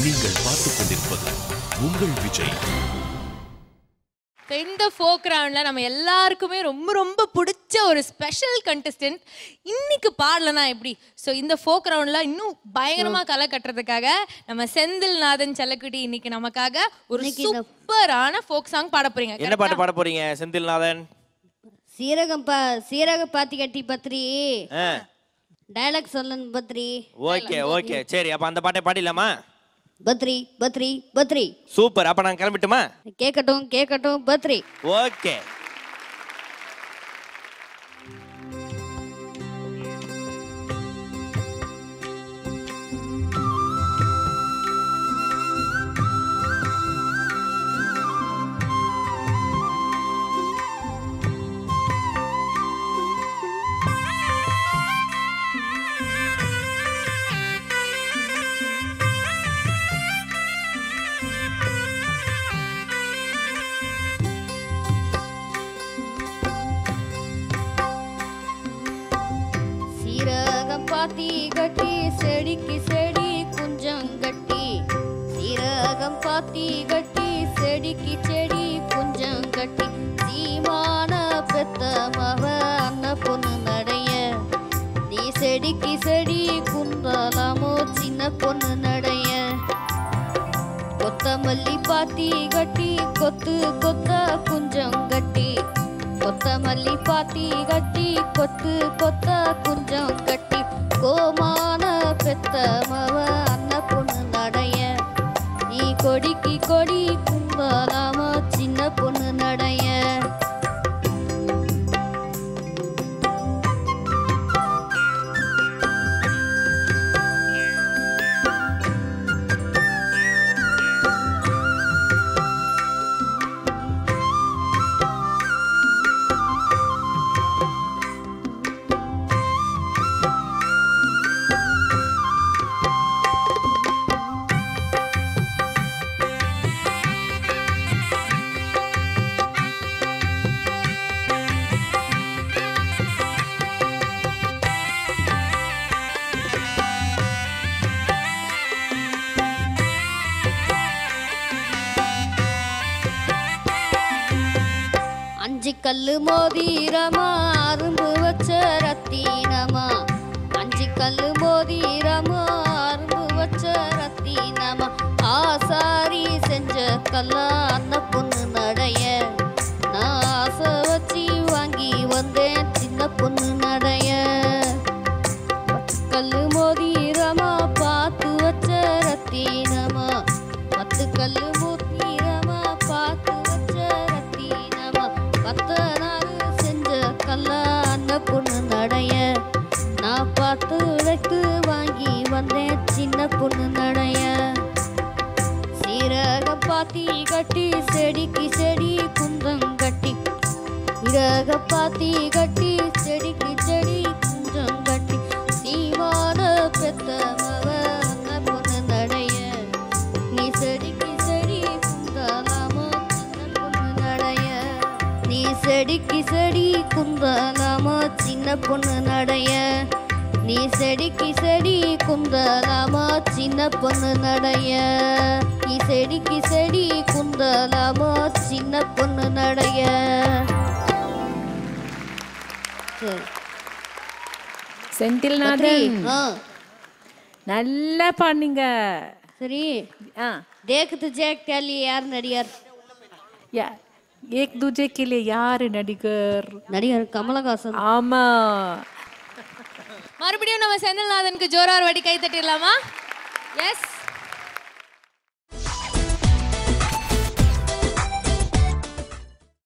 நீங்கள் பார்த்துக் கொண்டிருப்பது உங்கள் விஜய். இந்த ஃபோக் ரவுண்ட்ல நம்ம எல்லாருக்குமே ரொம்ப ரொம்ப பிடிச்ச ஒரு ஸ்பெஷல் கண்டெஸ்டன்ட் இன்னைக்கு பாடலனா எப்படி? ஸோ இந்த ஃபோக் ரவுண்ட்ல இன்னும் பயங்கரமா களை கட்டுறதுக்காக நம்ம செந்தில்நாதன் செல்லக்குட்டி இன்னைக்கு நமக்காக ஒரு சூப்பரான ஃபோக் சாங் பாட போறீங்க. என்ன பாட்டு பாட போறீங்க செந்தில்நாதன்? சீரக பாத்தி கட்டி பத்ரி டயலாக் சொல்லணும் பத்ரி. ஓகே ஓகே சரி, அப்ப அந்த பாட்டை பாடிடலாமா? பத்ரி பத்ரி பத்ரி. சூப்பர், அப்ப நான் கிளம்பிட்டுமா? கேட்கட்டும் கேட்கட்டும் பத்ரி. ஓகே. பாத்தி கட்டி செடிக்கு செடி குஞ்சம் கட்டி, சீரகம் பாத்தி கட்டி செடிக்கு செடி குஞ்சம் கட்டி, சீமான பெத்த மவ அன்ன பொண்ணு நடைய, நீ செடிக்கு செடி குந்தலாமோ சின்ன பொண்ணு நடைய, கொத்தமல்லி பாத்தி கட்டி கொத்து கொத்த குஞ்சம் கட்டி, கொத்தமல்லி பாத்தி கட்டி கொத்து கொத்த குஞ்சம் கட்டி, கோமான பெத்த மவ அன்ன பொண்ணு நடைய, நீ கொடிக்கு கொடி கும்பலாம சின்ன பொண்ணு நடைய. அஞ்சு கல்லு மோதிரமா அரும்பு வச்ச ரத்தினமா, அஞ்சு கல்லு மோதிரமா அரும்பு வச்ச ரத்தினமா, ஆசாரி செஞ்ச கல்லா அந்த பொண்ணு நடைய, நான் ஆசை வச்சு வாங்கி வந்தேன் சின்ன பொண்ணு நடைய, பத்து கல்லு மோதிரமா பார்த்து வச்ச ரத்தினமா, பத்து கல்லு மோதிரமா பார்த்து வச்ச ரத்தினமா, பத்த நாள் செஞ்ச கல்லா அந்த பொண்ணு நடைய, நான் பார்த்து வைத்து வாங்கி வந்தேன் சின்ன பொண்ணு நடைய, சீரகம் பாத்தி கட்டி செடிக்கு செடி குந்தம் கட்டி, சீரக பாத்தி கட்டி செடிக்கு செடி குந்தம் கட்டி, சீவான பெத்த மவ அந்த பொண்ணு நடைய, நீ செடிக்கு செடி குந்தலாமோ சின்ன பொண்ணு நடைய, நீ செடிக்கு செடி குந்தலாமோ சின்ன பொண்ணு நடைய, நீ செடிக்கு செடி குந்தலாமோ சின்ன பொண்ணு நடைய, நீ செடிக்கு செடி குந்தலாமோ சின்ன பொண்ணு நடைய. செந்தில்நாதன் நல்லா பாடுங்க. சரி, தேக் துஜே கே லியே யார் நடிகர்? एक दूजे के लिए यार நடிகர்? நடிகர் கமலஹாசன். ஆமா. மறுபடியும் நம்ம செந்தில்நாதனுக்கு ஜோரார் வாடி கை தட்டிடலாமா? எஸ்.